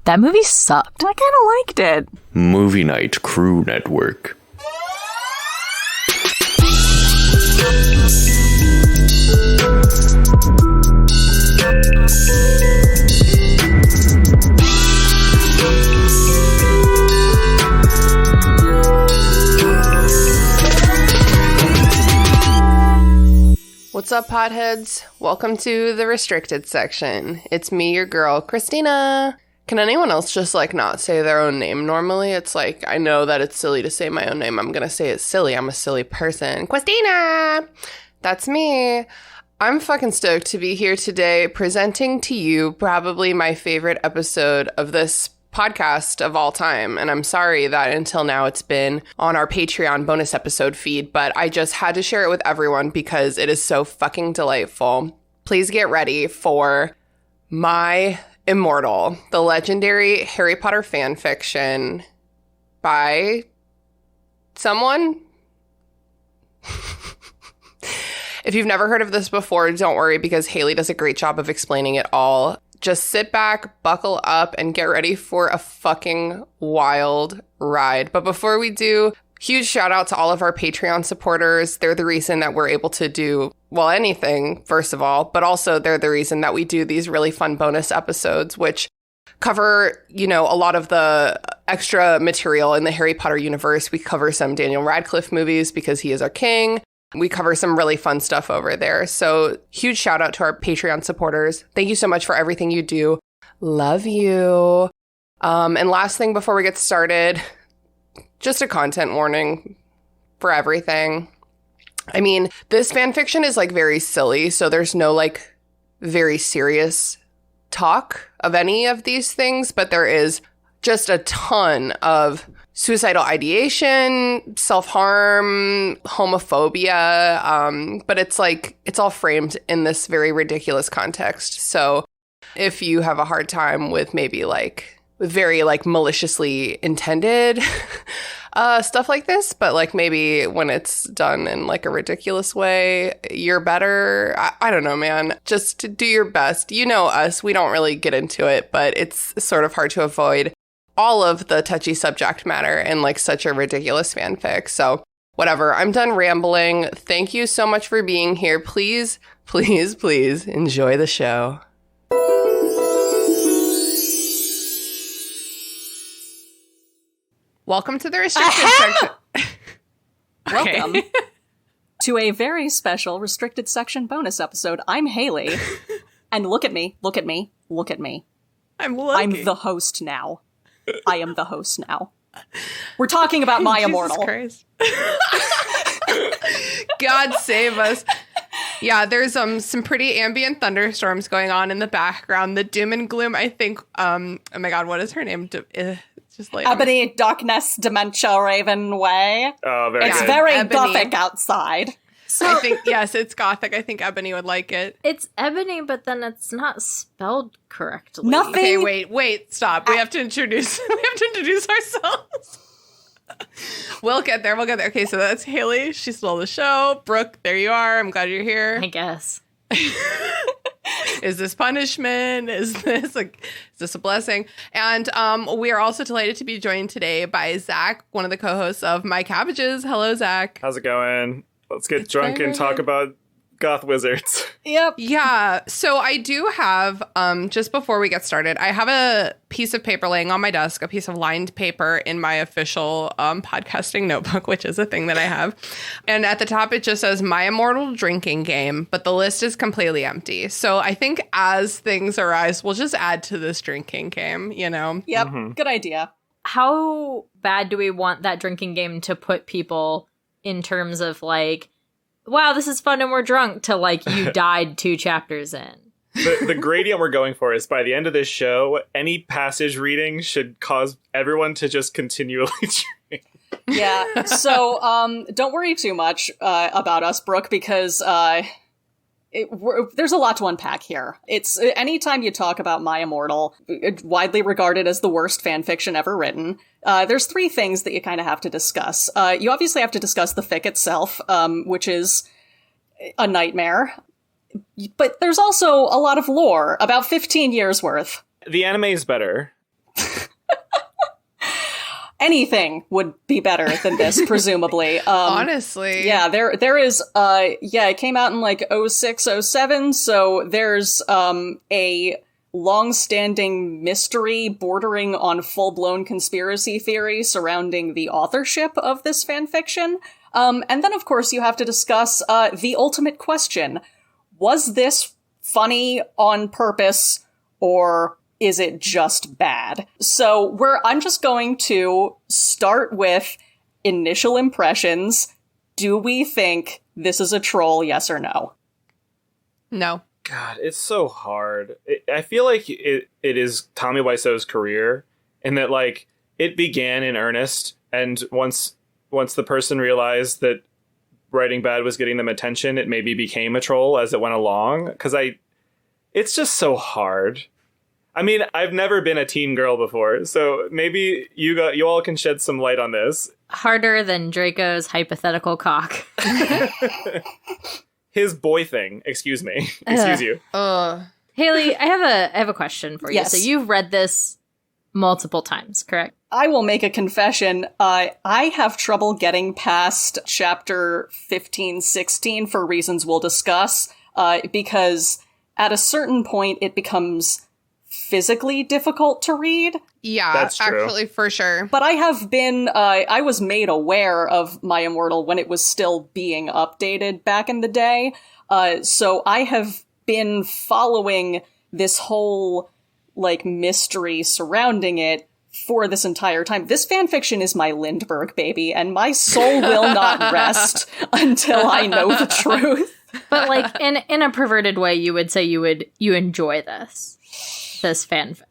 That movie sucked. I kind of liked it. Movie Night Crew Network. What's up, potheads? Welcome to the restricted section. It's me, your girl, Christina. Can anyone else just, not say their own name normally? It's I know that it's silly to say my own name. I'm gonna say it's silly. I'm a silly person. Christina! That's me. I'm fucking stoked to be here today presenting to you probably my favorite episode of this podcast of all time. And I'm sorry that until now it's been on our Patreon bonus episode feed, but I just had to share it with everyone because it is so fucking delightful. Please get ready for my Immortal, the legendary Harry Potter fan fiction by someone. If you've never heard of this before, don't worry because Haley does a great job of explaining it all. Just sit back, buckle up, and get ready for a fucking wild ride. But before we do, huge shout out to all of our Patreon supporters. They're the reason that we're able to do, well, anything, first of all, but also they're the reason that we do these really fun bonus episodes, which cover, a lot of the extra material in the Harry Potter universe. We cover some Daniel Radcliffe movies because he is our king. We cover some really fun stuff over there. So huge shout out to our Patreon supporters. Thank you so much for everything you do. Love you. And last thing before we get started, just a content warning for everything. I mean, this fan fiction is very silly. So there's no very serious talk of any of these things, but there is just a ton of suicidal ideation, self-harm, homophobia, but it's all framed in this very ridiculous context. So if you have a hard time with maybe very maliciously intended stuff like this, but maybe when it's done in a ridiculous way, you're better. I don't know, man. Just do your best. You know us, we don't really get into it, but it's sort of hard to avoid all of the touchy subject matter in such a ridiculous fanfic. So whatever, I'm done rambling. Thank you so much for being here. Please, please, please enjoy the show. Welcome to the restricted section. Welcome to a very special restricted section bonus episode. I'm Haley. And look at me, look at me, look at me. I'm the host now. I am the host now. We're talking about my Immortal. Jesus Christ. God save us. Yeah, there's some pretty ambient thunderstorms going on in the background. The doom and gloom, I think, oh my God, what is her name? Just Ebony Darkness Dementia Raven Way. Oh, very It's good. very Ebony. Gothic outside. So I think, yes, it's Gothic. I think Ebony would like it. It's Ebony, but then it's not spelled correctly. Nothing. Okay, wait, stop. We have to introduce ourselves. We'll get there. Okay, so that's Haley. She stole the show. Brooke, there you are. I'm glad you're here. I guess. Is this punishment? Is this a blessing? And we are also delighted to be joined today by Zach, one of the co-hosts of My Cabbages. Hello, Zach. How's it going? Let's get drunk and talk about goth wizards. Yep. Yeah. So I do have, just before we get started, I have a piece of paper laying on my desk, a piece of lined paper in my official podcasting notebook, which is a thing that I have. And at the top, it just says My Immortal Drinking Game, but the list is completely empty. So I think as things arise, we'll just add to this drinking game, Yep. Mm-hmm. Good idea. How bad do we want that drinking game to put people in terms of wow, this is fun and we're drunk, to you died 2 chapters in? The gradient we're going for is by the end of this show, any passage reading should cause everyone to just continually drink. Yeah. So don't worry too much about us, Brooke, because there's a lot to unpack here. It's anytime you talk about My Immortal, widely regarded as the worst fanfiction ever written, there's 3 things that you kind of have to discuss. You obviously have to discuss the fic itself, which is a nightmare. But there's also a lot of lore, about 15 years worth. The anime is better. anything would be better than this, presumably. Honestly. Yeah, there is, it came out in like 06, 07, so there's a long-standing mystery bordering on full-blown conspiracy theory surrounding the authorship of this fanfiction. And then, of course, you have to discuss the ultimate question. Was this funny on purpose, or is it just bad? So I'm just going to start with initial impressions. Do we think this is a troll, yes or no? No. God, it's so hard. I feel like it is Tommy Wiseau's career, and that like it began in earnest, and once the person realized that writing bad was getting them attention, it maybe became a troll as it went along. Because it's just so hard. I mean, I've never been a teen girl before, so maybe you all can shed some light on this. Harder than Draco's hypothetical cock. His boy thing. Excuse me. Excuse you. Haley, I have a question for you. Yes. So you've read this multiple times, correct? I will make a confession. I have trouble getting past chapter 15, 16 for reasons we'll discuss, because at a certain point it becomes physically difficult to read. Yeah, that's true. Actually, for sure. But I have been, I was made aware of My Immortal when it was still being updated back in the day. So I have been following this whole, like, mystery surrounding it for this entire time. This fanfiction is my Lindbergh baby, and my soul will not rest until I know the truth. But like in a perverted way, you would say you enjoy this fanfic.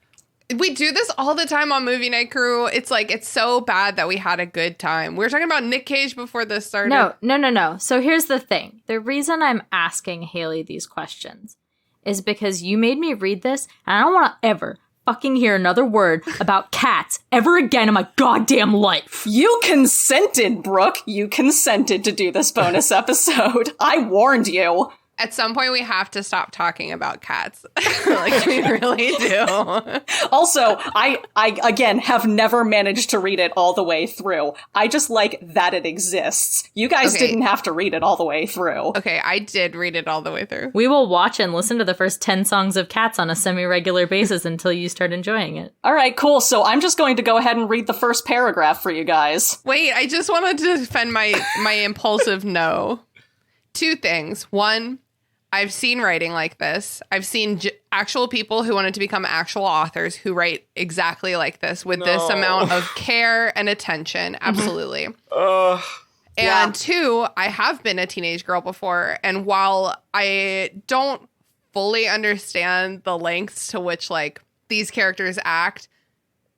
We do this all the time on Movie Night Crew. It's like, it's so bad that we had a good time. We were talking about Nick Cage before this started. No. So here's the thing. The reason I'm asking Haley these questions is because you made me read this, and I don't want to ever fucking hear another word about cats ever again in my goddamn life. You consented, Brooke. You consented to do this bonus episode. I warned you. At some point, we have to stop talking about cats. Like, we really do. Also, I again have never managed to read it all the way through. I just like that it exists. You guys didn't have to read it all the way through. Okay, I did read it all the way through. We will watch and listen to the first 10 songs of Cats on a semi-regular basis until you start enjoying it. All right, cool. So I'm just going to go ahead and read the first paragraph for you guys. Wait, I just wanted to defend my impulsive no. Two things. One, I've seen writing like this. I've seen actual people who wanted to become actual authors who write exactly like this with this amount of care and attention. Absolutely. And two, I have been a teenage girl before. And while I don't fully understand the lengths to which like these characters act,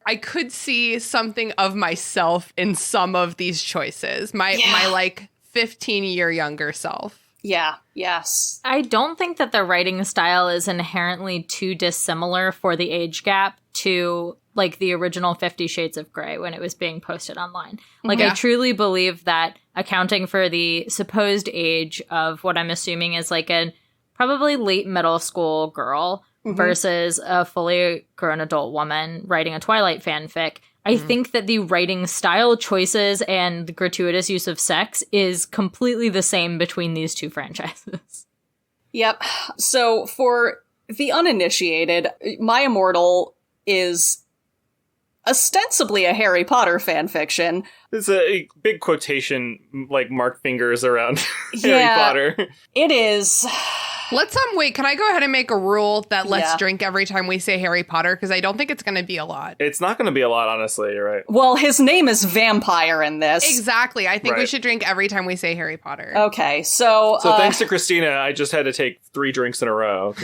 I could see something of myself in some of these choices. My like 15-year younger self. Yeah, yes. I don't think that the writing style is inherently too dissimilar for the age gap to like the original 50 Shades of Grey when it was being posted online. Like, I truly believe that accounting for the supposed age of what I'm assuming is like a probably late middle school girl versus a fully grown adult woman writing a Twilight fanfic, I think that the writing style choices and the gratuitous use of sex is completely the same between these two franchises. Yep. So for the uninitiated, My Immortal is ostensibly a Harry Potter fanfiction. There's a big quotation, like, mark fingers around Harry Potter. It is. Let's wait, can I go ahead and make a rule that let's drink every time we say Harry Potter? Because I don't think it's going to be a lot. It's not going to be a lot, honestly, you're right. Well, his name is Vampire in this. Exactly. I think we should drink every time we say Harry Potter. Okay, so thanks to Christina, I just had to take 3 drinks in a row.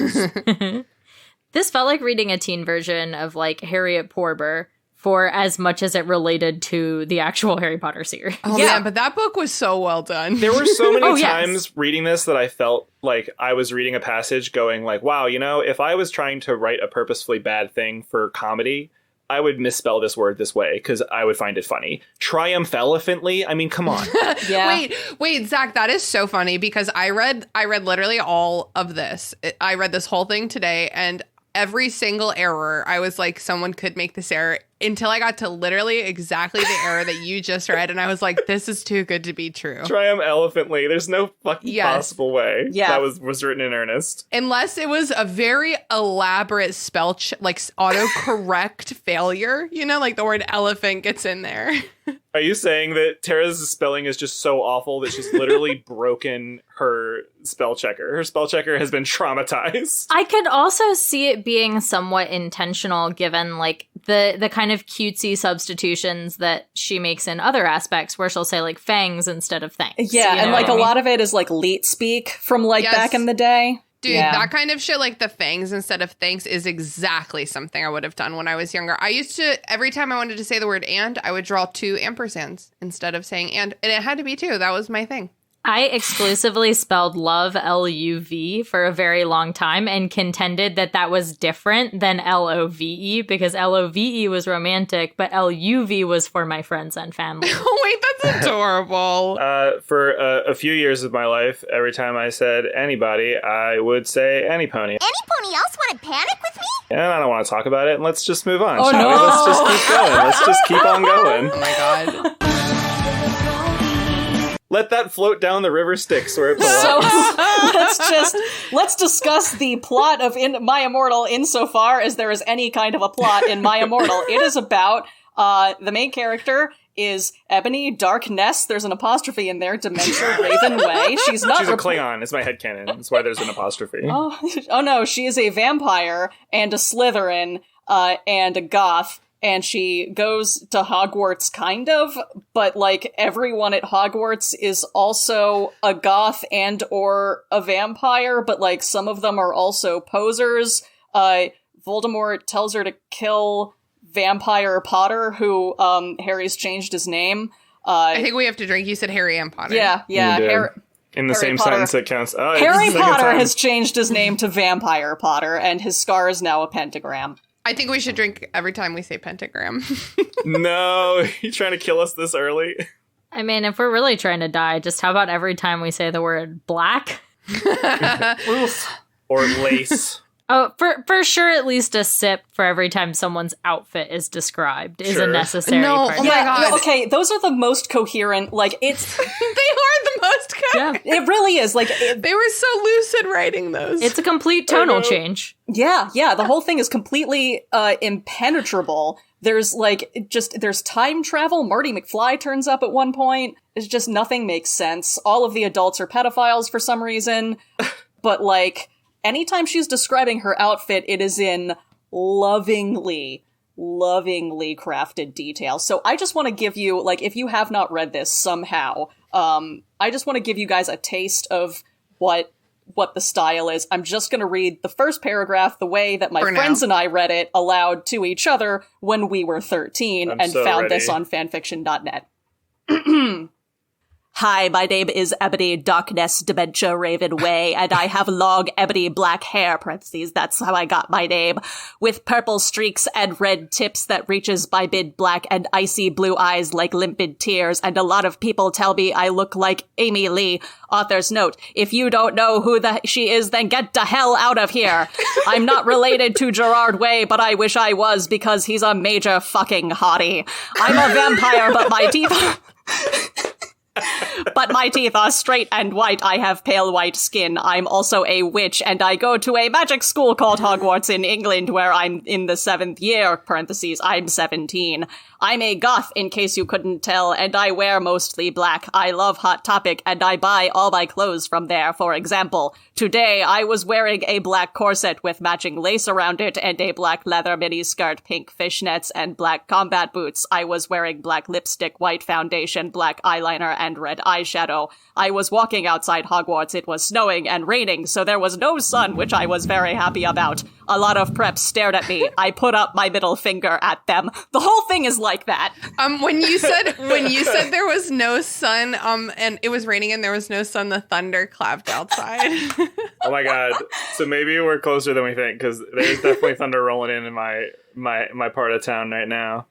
This felt like reading a teen version of like Harriet Porber for as much as it related to the actual Harry Potter series. Oh man, but that book was so well done. There were so many times reading this that I felt like I was reading a passage going like, wow, you know, if I was trying to write a purposefully bad thing for comedy, I would misspell this word this way because I would find it funny. Triumphantly? I mean, come on. Wait, Zach, that is so funny because I read literally all of this. I read this whole thing today, and every single error, I was like, someone could make this error. until I got to literally exactly the era that you just read. And I was like, this is too good to be true. Triumphantly. There's no fucking possible way that was written in earnest. Unless it was a very elaborate spell like autocorrect failure. You know, like the word elephant gets in there. Are you saying that Tara's spelling is just so awful that she's literally broken her spell checker? Her spell checker has been traumatized. I could also see it being somewhat intentional given like the kind of cutesy substitutions that she makes in other aspects where she'll say like fangs instead of thanks. Yeah, and like a lot of it is like leet speak from like back in the day. Dude, that kind of shit, like the fangs instead of thanks, is exactly something I would have done when I was younger. I used to, every time I wanted to say the word and, I would draw 2 ampersands instead of saying and it had to be 2. That was my thing. I exclusively spelled love L-U-V for a very long time and contended that that was different than L-O-V-E because L-O-V-E was romantic, but L-U-V was for my friends and family. Oh, wait, that's adorable. For a few years of my life, every time I said anybody, I would say any pony. Any pony else want to panic with me? And I don't want to talk about it, and let's just move on. Oh, shall no. we? Let's just keep going. Let's just keep on going. Oh, my God. Let that float down the river Styx where it belongs. So let's discuss the plot of My Immortal insofar as there is any kind of a plot in My Immortal. It is about the main character is Ebony Darkness. There's an apostrophe in there. Dementia Raven Way. She's a Klingon. It's my headcanon. That's why there's an apostrophe. Oh no, she is a vampire and a Slytherin and a goth. And she goes to Hogwarts, kind of, but, like, everyone at Hogwarts is also a goth and or a vampire, but, like, some of them are also posers. Voldemort tells her to kill Vampire Potter, who, Harry's changed his name. I think we have to drink. You said Harry and Potter. Yeah. In the Harry same Potter. sentence, it counts. Oh, Harry Potter has changed his name to Vampire Potter, and his scar is now a pentagram. I think we should drink every time we say pentagram. No, you trying to kill us this early? I mean, if we're really trying to die, just how about every time we say the word black? Or lace. Oh, for sure, at least a sip for every time someone's outfit is described is a necessary part. Oh my God. Okay, those are the most coherent, like, it's... They are the most coherent. Yeah. It really is, like... They were so lucid writing those. It's a complete tonal change. Yeah, the whole thing is completely impenetrable. There's, like, there's time travel. Marty McFly turns up at one point. It's just nothing makes sense. All of the adults are pedophiles for some reason. But, like... Anytime she's describing her outfit, it is in lovingly crafted detail. So I just want to give you, like, if you have not read this somehow, I just want to give you guys a taste of what the style is. I'm just going to read the first paragraph the way that my friends and I read it aloud to each other when we were 13 and found this on fanfiction.net. Hi, my name is Ebony Darkness Dementia Raven Way, and I have long ebony black hair, parentheses, that's how I got my name, with purple streaks and red tips that reaches by mid-black and icy blue eyes like limpid tears, and a lot of people tell me I look like Amy Lee. Author's note, if you don't know who she is, then get the hell out of here. I'm not related to Gerard Way, but I wish I was because he's a major fucking hottie. I'm a vampire, but my teeth... But my teeth are straight and white. I have pale white skin. I'm also a witch, and I go to a magic school called Hogwarts in England, where I'm in the 7th year, parentheses, I'm 17. I'm a goth, in case you couldn't tell, and I wear mostly black. I love Hot Topic, and I buy all my clothes from there. For example, today I was wearing a black corset with matching lace around it, and a black leather miniskirt, pink fishnets, and black combat boots. I was wearing black lipstick, white foundation, black eyeliner, and red eyeshadow. I was walking outside Hogwarts. It was snowing and raining, so there was no sun, which I was very happy about. A lot of preps stared at me. I put up my middle finger at them. The whole thing is like that. When you said there was no sun, and it was raining and there was no sun, the thunder clapped outside. Oh my God. So maybe we're closer than we think, because there's definitely thunder rolling in my part of town right now.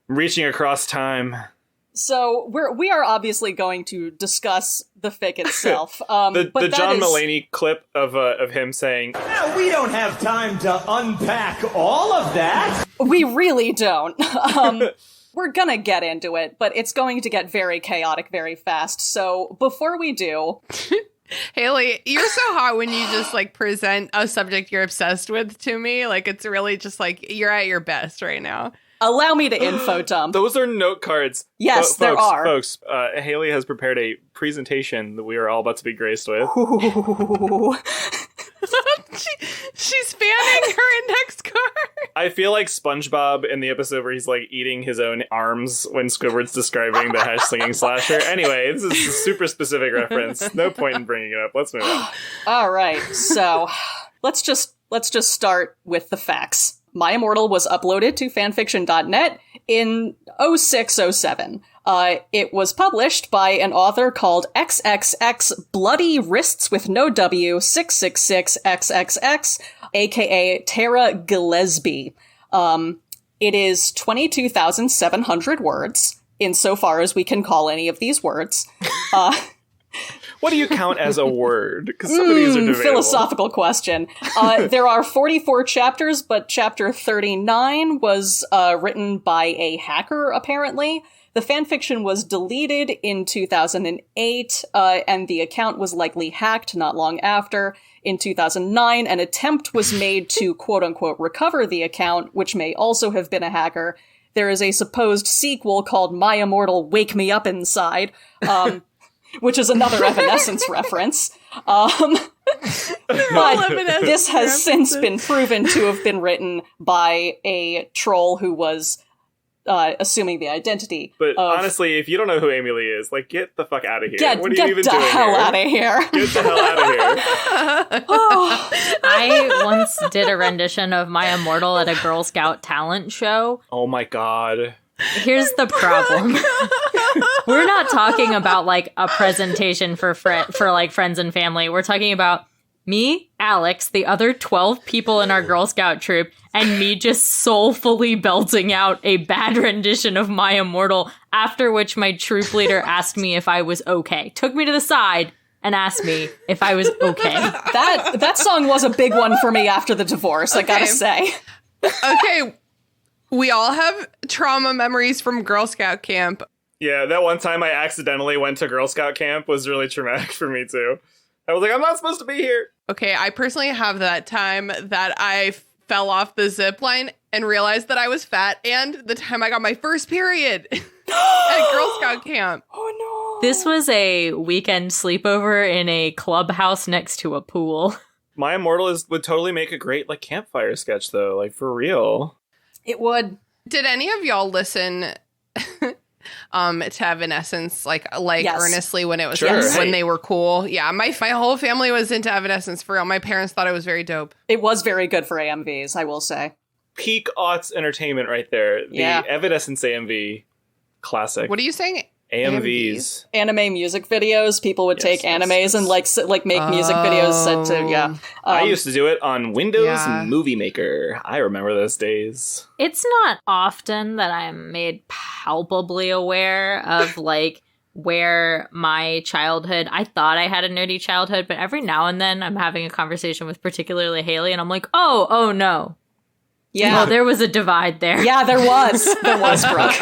I'm reaching across time. So we are obviously going to discuss the fic itself. The John Mulaney clip of him saying, We don't have time to unpack all of that. We really don't. We're gonna get into it, but it's going to get very chaotic very fast. So before we do... Haley, you're so hot when you just like present a subject you're obsessed with to me. Like it's really just like you're at your best right now. Allow me to info dump. Those are note cards. Yes, there are. Folks, Haley has prepared a presentation that we are all about to be graced with. She's fanning her index card. I feel like SpongeBob in the episode where he's like eating his own arms when Squidward's describing the hash slinging slasher. Anyway, this is a super specific reference. No point in bringing it up. Let's move on. All right, so let's just start with the facts. My Immortal was uploaded to fanfiction.net in 0607. It was published by an author called XXX Bloody Wrists with no W 666XXX, aka Tara Gillespie. It is 22,700 words, insofar as we can call any of these words. What do you count as a word? Because some of these are debatable. Philosophical question. There are 44 chapters, but chapter 39 was written by a hacker, apparently. The fanfiction was deleted in 2008, and the account was likely hacked not long after. In 2009, an attempt was made to quote-unquote recover the account, which may also have been a hacker. There is a supposed sequel called My Immortal Wake Me Up Inside, which is another Evanescence reference. But this has since been proven to have been written by a troll who was assuming the identity. But honestly, if you don't know who Amy Lee is, like, get the fuck out of here. Get what are you even the doing hell here? out of here. Get the hell out of here. I once did a rendition of My Immortal at a Girl Scout talent show. Oh my god. Here's the problem. We're not talking about like a presentation for like friends and family. We're talking about me, Alex, the other 12 people in our Girl Scout troop, and me just soulfully belting out a bad rendition of My Immortal, after which my troop leader asked me if I was okay. Took me to the side and asked me if I was okay. That song was a big one for me after the divorce, I gotta say. Okay. We all have trauma memories from Girl Scout camp. Yeah, that one time I accidentally went to Girl Scout camp was really traumatic for me, too. I was like, I'm not supposed to be here. Okay, I personally have that time that I fell off the zip line and realized that I was fat, and the time I got my first period at Girl Scout camp. Oh, no. This was a weekend sleepover in a clubhouse next to a pool. My Immortal would totally make a great, like, campfire sketch, though. Like, for real. It would. Did any of y'all listen to Evanescence like yes. Earnestly when it was when they were cool? Yeah, my whole family was into Evanescence for real. My parents thought it was very dope. It was very good for AMVs, I will say. Peak aughts entertainment right there. The Evanescence AMV classic. What are you saying? AMVs. Anime music videos. People would take animes and like make music videos set to, I used to do it on Windows Movie Maker. I remember those days. It's not often that I'm made palpably aware of like where my childhood, I thought I had a nerdy childhood, but every now and then I'm having a conversation with particularly Haley and I'm like, oh no. Yeah, there was a divide there. Yeah, there was. There was, Brooke.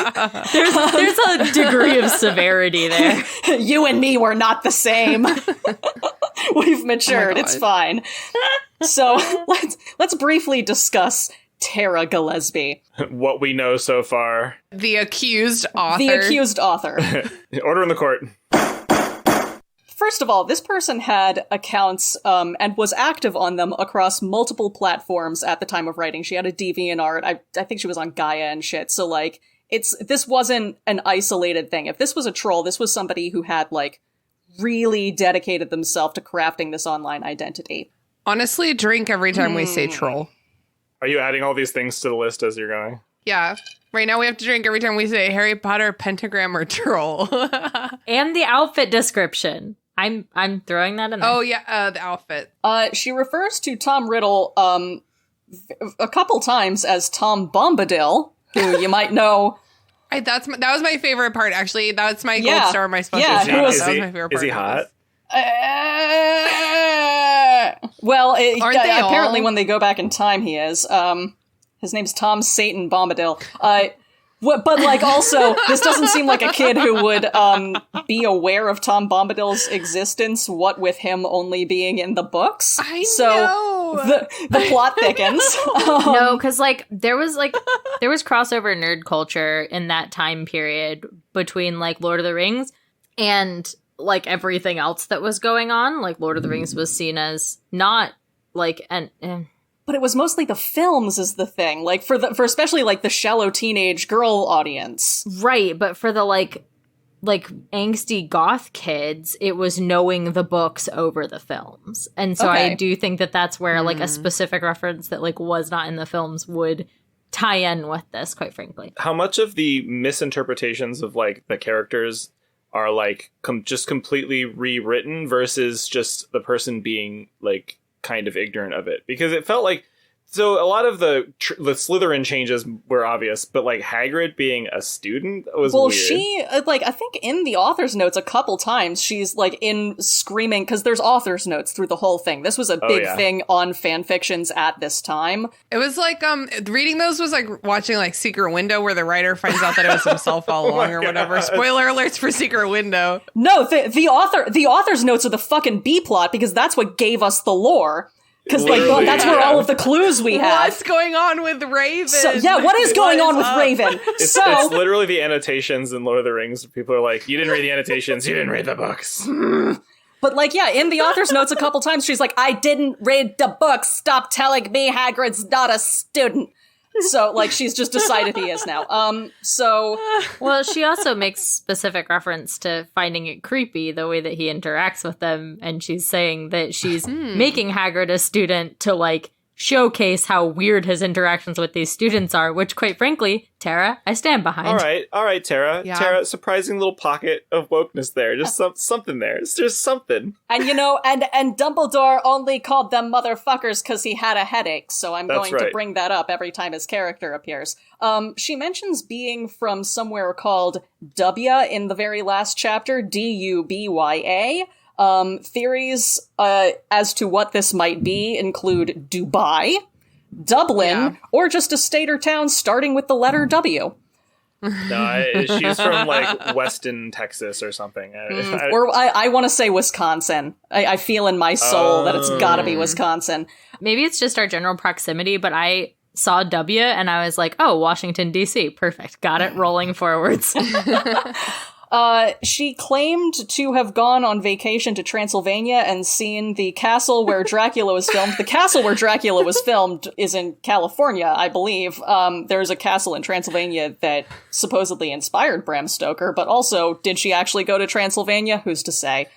There's a degree of severity there. You and me were not the same. We've matured. It's fine. So let's briefly discuss Tara Gillespie. What we know so far. The accused author. The accused author. Order in the court. First of all, this person had accounts and was active on them across multiple platforms at the time of writing. She had a DeviantArt. I think she was on Gaia and shit. So, like, this wasn't an isolated thing. If this was a troll, this was somebody who had, like, really dedicated themselves to crafting this online identity. Honestly, drink every time we say troll. Are you adding all these things to the list as you're going? Yeah. Right now we have to drink every time we say Harry Potter, pentagram, or troll. And the outfit description. I'm throwing that in there. Oh, yeah, the outfit. She refers to Tom Riddle a couple times as Tom Bombadil, who you might know That was my favorite part, actually. That's my gold star, my special shout-out. That was my favorite part. Is he hot? Apparently when they go back in time, he is. His name's Tom Satan Bombadil. But like, also, this doesn't seem like a kid who would be aware of Tom Bombadil's existence, what with him only being in the books. I know! The plot thickens. No, because like there was crossover nerd culture in that time period between like Lord of the Rings and like everything else that was going on. Like Lord of the Rings was seen as not like but it was mostly the films is the thing, like for especially like the shallow teenage girl audience, right? But for the like angsty goth kids, it was knowing the books over the films, and so I do think that that's where like a specific reference that like was not in the films would tie in with this. Quite frankly, how much of the misinterpretations of like the characters are like just completely rewritten versus just the person being like kind of ignorant of it? Because it felt like, so a lot of the Slytherin changes were obvious, but like Hagrid being a student was weird. She, like, I think in the author's notes a couple times she's like in screaming, because there's author's notes through the whole thing. This was a big thing on fan fictions at this time. It was like, reading those was like watching like Secret Window, where the writer finds out that it was himself all along or whatever. Spoiler alerts for Secret Window. No, the author's notes are the fucking B-plot, because that's what gave us the lore. Because like that's where all of the clues we have. What's going on with Raven? What is going on with Raven? It's literally the annotations in Lord of the Rings. People are like, you didn't read the annotations, you didn't read the books. But like, yeah, in the author's notes a couple times, she's like, I didn't read the books. Stop telling me Hagrid's not a student. So, like, she's just decided he is now. Well, she also makes specific reference to finding it creepy, the way that he interacts with them, and she's saying that she's making Hagrid a student to, like, showcase how weird his interactions with these students are, which, quite frankly, Tara, I stand behind. All right, Tara. Yeah. Tara, surprising little pocket of wokeness there. Just something there. It's just something. And, you know, and Dumbledore only called them motherfuckers because he had a headache, so I'm going to bring that up every time his character appears. She mentions being from somewhere called Dubya in the very last chapter, Dubya. Theories as to what this might be include Dubai, Dublin, or just a state or town starting with the letter W. No, she's from like Weston, Texas or something. Or I want to say Wisconsin. I feel in my soul that it's gotta be Wisconsin. Maybe it's just our general proximity, but I saw W and I was like, oh, Washington, D.C. Perfect. Got it rolling forwards. She claimed to have gone on vacation to Transylvania and seen the castle where Dracula was filmed. The castle where Dracula was filmed is in California, I believe. There's a castle in Transylvania that supposedly inspired Bram Stoker, but also, did she actually go to Transylvania? Who's to say?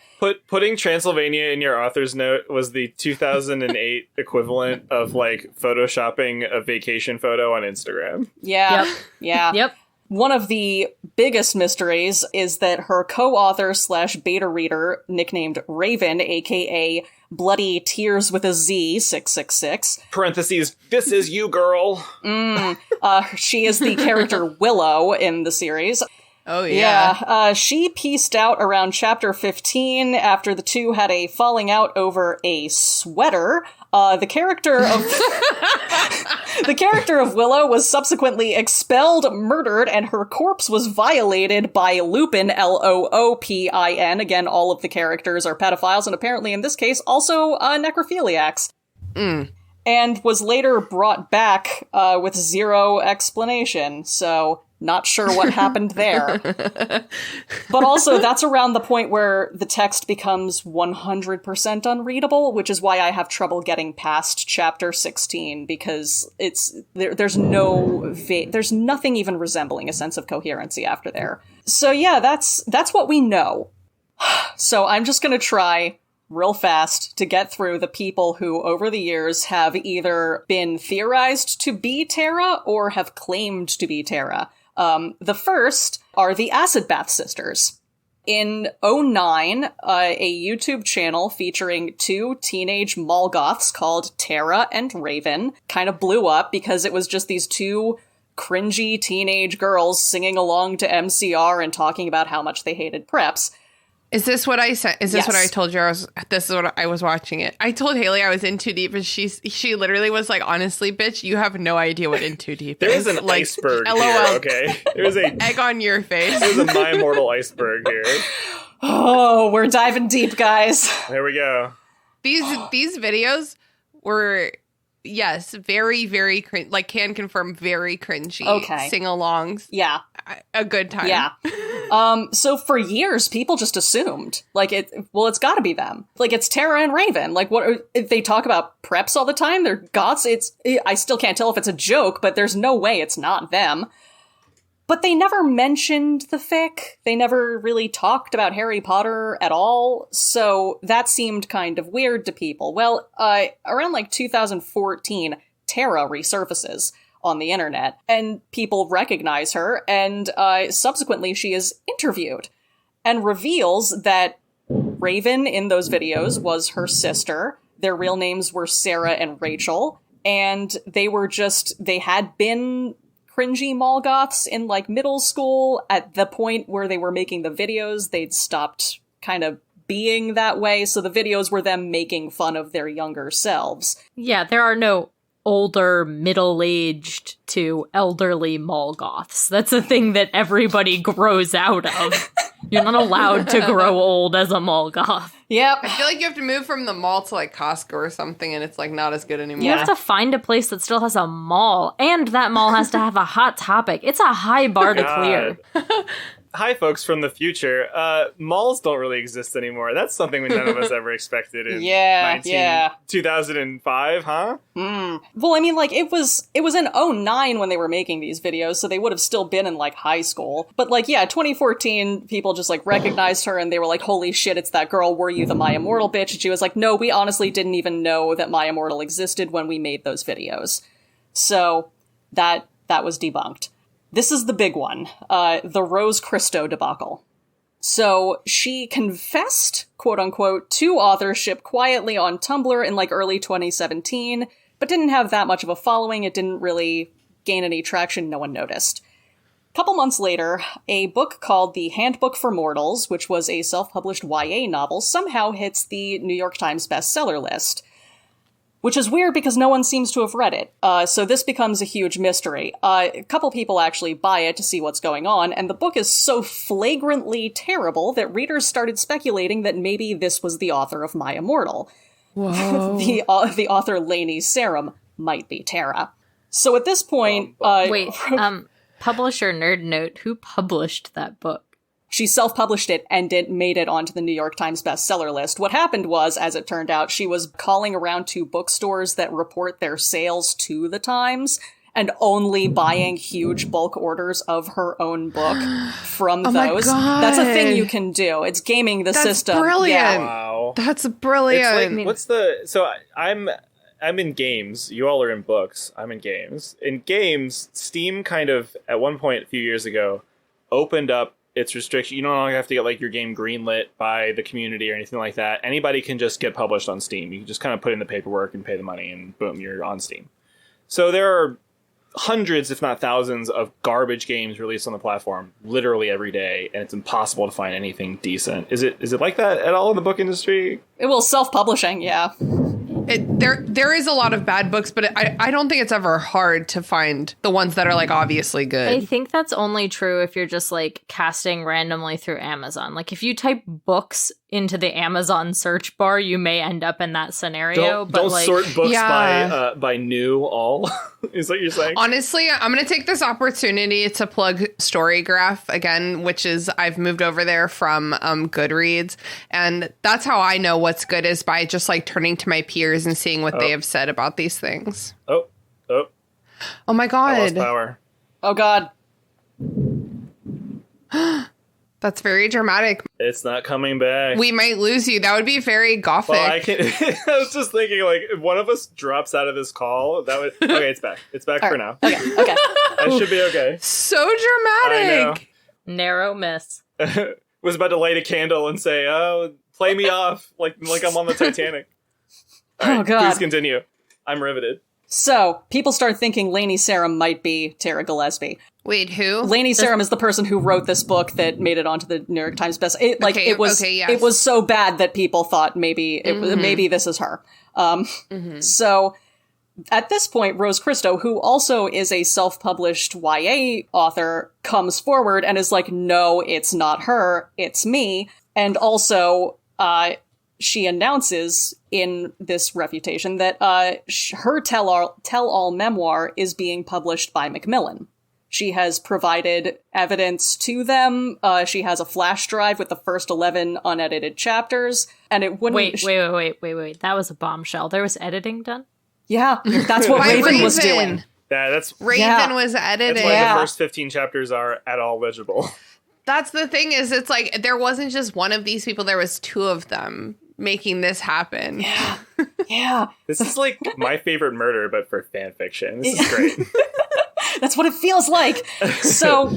Putting Transylvania in your author's note was the 2008 equivalent of, like, photoshopping a vacation photo on Instagram. Yeah. Yep. Yeah. Yep. One of the biggest mysteries is that her co-author / beta reader, nicknamed Raven, aka Bloody Tears with a Z 666. Parentheses, this is you, girl. She is the character Willow in the series. Oh, yeah. She pieced out around chapter 15 after the two had a falling out over a sweater. The character of Willow was subsequently expelled, murdered, and her corpse was violated by Lupin, Loopin. Again, all of the characters are pedophiles, and apparently in this case also necrophiliacs. And was later brought back with zero explanation, so not sure what happened there. But also, that's around the point where the text becomes 100% unreadable, which is why I have trouble getting past chapter 16, because there's nothing even resembling a sense of coherency after there. So yeah, that's what we know. So I'm just gonna try real fast to get through the people who, over the years, have either been theorized to be Terra or have claimed to be Terra. The first are the Acid Bath Sisters. In 2009, a YouTube channel featuring two teenage mall goths called Tara and Raven kind of blew up because it was just these two cringy teenage girls singing along to MCR and talking about how much they hated preps. Is this what I said? Is this what I Yes. told you? This is what I was watching it. I told Haley I was in too deep, and she literally was like, "Honestly, bitch, you have no idea what in too deep There is." is an like, iceberg LOL. here, okay? There's Egg on your face. a My Immortal iceberg here. Oh, we're diving deep, guys. There we go. These videos were, yes, very, very can confirm very cringy. Okay. Sing-alongs. Yeah. A good time. Yeah. So for years, people just assumed, like, it's gotta be them. Like, it's Tara and Raven. Like, they talk about preps all the time. They're goths. I still can't tell if it's a joke, but there's no way it's not them. But they never mentioned the fic. They never really talked about Harry Potter at all. So that seemed kind of weird to people. Well, around like 2014, Tara resurfaces on the internet, and people recognize her, and subsequently she is interviewed and reveals that Raven in those videos was her sister. Their real names were Sarah and Rachel, and they had been cringy mall goths in like middle school. At the point where they were making the videos, they'd stopped kind of being that way, so the videos were them making fun of their younger selves. Yeah, there are no older, middle-aged to elderly mall goths. That's a thing that everybody grows out of. You're not allowed to grow old as a mall goth. Yep. I feel like you have to move from the mall to like Costco or something, and it's like not as good anymore. You have to find a place that still has a mall, and that mall has to have a hot topic. It's a high bar to clear. Hi, folks from the future. Malls don't really exist anymore. That's something none of us ever expected in 2005, huh? Well, I mean, like, it was in 2009 when they were making these videos, so they would have still been in, like, high school. But, like, yeah, 2014, people just, like, recognized her, and they were like, holy shit, it's that girl, were you the My Immortal bitch? And she was like, no, we honestly didn't even know that My Immortal existed when we made those videos. So, that was debunked. This is the big one, the Rose Christo debacle. So she confessed, quote unquote, to authorship quietly on Tumblr in like early 2017, but didn't have that much of a following. It didn't really gain any traction. No one noticed. A couple months later, a book called The Handbook for Mortals, which was a self-published YA novel, somehow hits the New York Times bestseller list. Which is weird because no one seems to have read it. So this becomes a huge mystery. A couple people actually buy it to see what's going on, and the book is so flagrantly terrible that readers started speculating that maybe this was the author of My Immortal. Whoa. The author Lainey Sarum might be Tara. So at this point... Wait, publisher nerd note, who published that book? She self-published it, and it made it onto the New York Times bestseller list. What happened was, as it turned out, she was calling around to bookstores that report their sales to the Times, and only buying huge bulk orders of her own book from those. My God. That's a thing you can do. It's gaming the system. Brilliant. Yeah. Wow. That's brilliant. It's like, I'm in games. You all are in books. I'm in games. In games, Steam kind of, at one point a few years ago, opened up its restriction. You no longer have to get like your game greenlit by the community or anything like that. Anybody can just get published on Steam. You can just kind of put in the paperwork and pay the money, and boom, you're on Steam. So there are hundreds, if not thousands, of garbage games released on the platform literally every day, and it's impossible to find anything decent. Is it like that at all in the book industry? It will self-publishing, yeah. There is a lot of bad books, but I don't think it's ever hard to find the ones that are like obviously good. I think that's only true if you're just like casting randomly through Amazon. Like if you type books into the Amazon search bar, you may end up in that scenario. Don't like, sort books Yeah. by new all. Is what you're saying? Honestly, I'm going to take this opportunity to plug Storygraph again, which is I've moved over there from Goodreads. And that's how I know what's good, is by just like turning to my peers and seeing what they have said about these things. Oh my I lost God. power. Oh god. That's very dramatic. It's not coming back. We might lose you. That would be very gothic. Well, I can. I was just thinking, like, if one of us drops out of this call, that would. Okay, it's back. It's back for now. Okay. I should be okay. So I dramatic. narrow miss. Was about to light a candle and say, "Oh, play me off," like I'm on the Titanic. All right, Oh god. please continue. I'm riveted. So, people start thinking Lainey Sarum might be Tara Gillespie. Wait, who? Lainey Sarum is the person who wrote this book that made it onto the New York Times best. It was so bad that people thought maybe this is her. So at this point, Rose Christo, who also is a self-published YA author, comes forward and is like, no, it's not her, it's me. And also, she announces in this refutation that her tell-all memoir is being published by Macmillan. She has provided evidence to them. She has a flash drive with the first 11 unedited chapters, and it wouldn't... Wait. That was a bombshell. There was editing done? Yeah, that's what Raven was doing. Raven was editing. That's why the first 15 chapters are at all legible. That's the thing is, it's like, there wasn't just one of these people, there was two of them making this happen. Yeah. This is like my favorite murder, but for fan fiction. This is great. That's what it feels like. So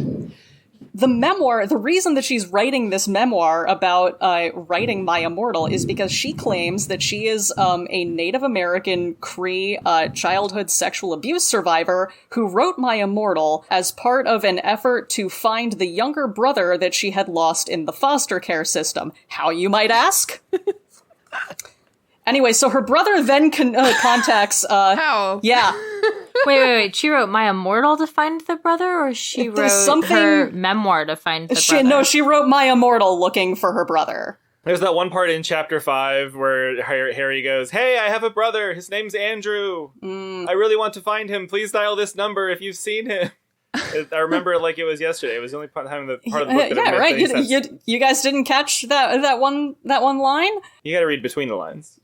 the reason that she's writing this memoir about writing My Immortal is because she claims that she is a Native American Cree childhood sexual abuse survivor who wrote My Immortal as part of an effort to find the younger brother that she had lost in the foster care system. How, you might ask? Anyway, so her brother then contacts... How? Yeah. Wait. She wrote My Immortal to find the brother, or she wrote her memoir to find the brother? No, she wrote My Immortal looking for her brother. There's that one part in chapter 5 where Harry goes, "Hey, I have a brother. His name's Andrew. I really want to find him. Please dial this number if you've seen him." I remember it like it was yesterday. It was the only part of the book that made any sense. You guys didn't catch that one line? You gotta read between the lines.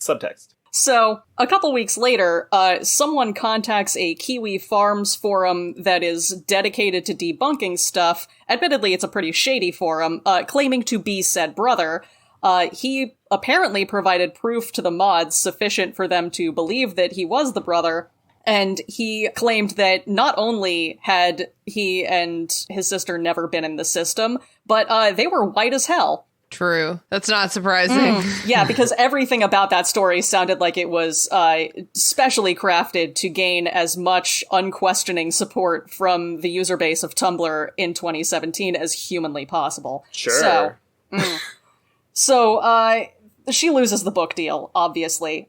Subtext. So, a couple weeks later, someone contacts a Kiwi Farms forum that is dedicated to debunking stuff. Admittedly, it's a pretty shady forum, claiming to be said brother. He apparently provided proof to the mods sufficient for them to believe that he was the brother. And he claimed that not only had he and his sister never been in the system, but they were white as hell. True. That's not surprising. Yeah, because everything about that story sounded like it was specially crafted to gain as much unquestioning support from the user base of Tumblr in 2017 as humanly possible. Sure. So she loses the book deal, obviously.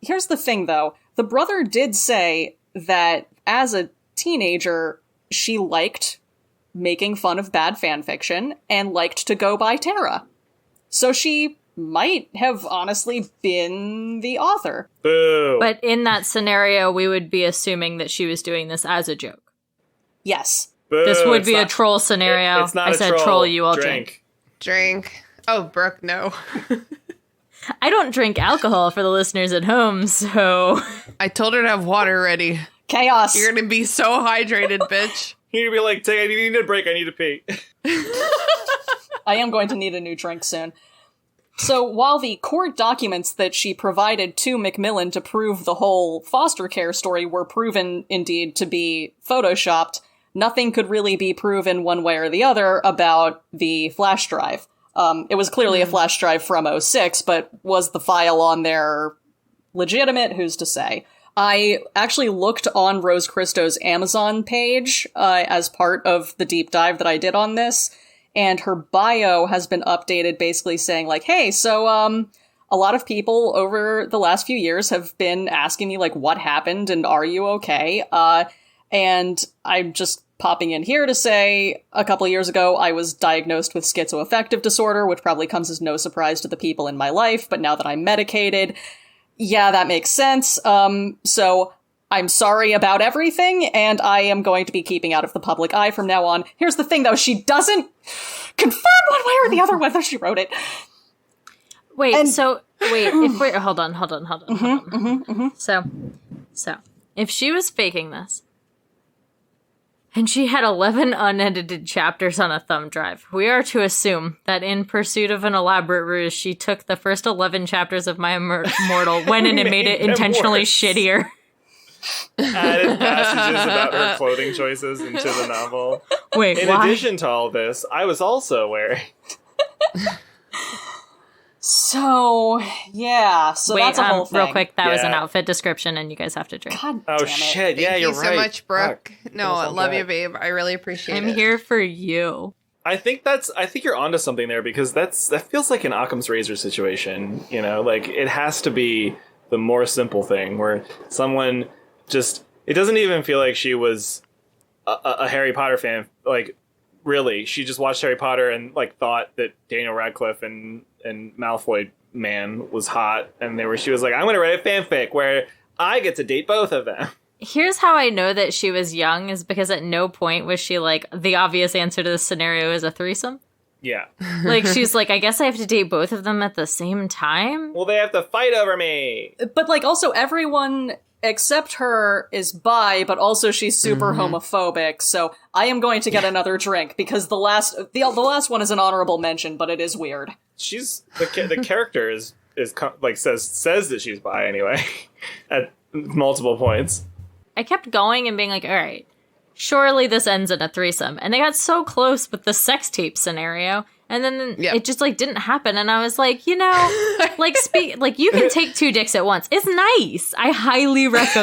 Here's the thing, though. The brother did say that as a teenager, she liked making fun of bad fanfiction and liked to go by Tara. So she might have honestly been the author. Boo. But in that scenario, we would be assuming that she was doing this as a joke. Yes. Boo. This would be a troll scenario. It's not I a said troll, you all drink. Drink. Oh, Brooke, no. I don't drink alcohol for the listeners at home, so... I told her to have water ready. Chaos. You're gonna be so hydrated, bitch. You're gonna be like, I need a break, I need to pee. I am going to need a new drink soon. So while the court documents that she provided to Macmillan to prove the whole foster care story were proven indeed to be photoshopped, nothing could really be proven one way or the other about the flash drive. It was clearly a flash drive from '06, but was the file on there legitimate? Who's to say? I actually looked on Rose Christo's Amazon page as part of the deep dive that I did on this, and her bio has been updated basically saying like, hey, so a lot of people over the last few years have been asking me like, what happened and are you okay? And I'm just popping in here to say a couple of years ago, I was diagnosed with schizoaffective disorder, which probably comes as no surprise to the people in my life. But now that I'm medicated, yeah, that makes sense. So I'm sorry about everything, and I am going to be keeping out of the public eye from now on. Here's the thing, though. She doesn't confirm one way or the other whether she wrote it. Hold on. So, if she was faking this, and she had 11 unedited chapters on a thumb drive, we are to assume that in pursuit of an elaborate ruse, she took the first 11 chapters of My Immortal, went in and made it intentionally shittier. Added passages about her clothing choices into the novel. Wait, in addition to all this, I was also wearing... So, yeah. So Wait, that's a whole thing. real quick, that was an Yeah. outfit description, and you guys have to drink. God Oh damn it. shit! Yeah, Thank you're you right. so much, Brooke. Fuck. No, I Feels love bad. you, babe. I really appreciate it. I'm here for you. I think you're onto something there, because that feels like an Occam's razor situation. You know, like it has to be the more simple thing where someone just, it doesn't even feel like she was a Harry Potter fan. Like, really, she just watched Harry Potter and like thought that Daniel Radcliffe and Malfoy man was hot, and she was like, I'm going to write a fanfic where I get to date both of them. Here's how I know that she was young, is because at no point was she like, the obvious answer to this scenario is a threesome. Yeah. Like, she's like, I guess I have to date both of them at the same time. Well, they have to fight over me. But, like, also everyone except her is bi, but also she's super homophobic, so I am going to get another drink, because the last one is an honorable mention, but it is weird. She's, the character is like, says that she's bi anyway, at multiple points. I kept going and being like, all right, surely this ends in a threesome. And they got so close with the sex tape scenario. And then it just like didn't happen. And I was like, you know, like you can take two dicks at once. It's nice. I highly recommend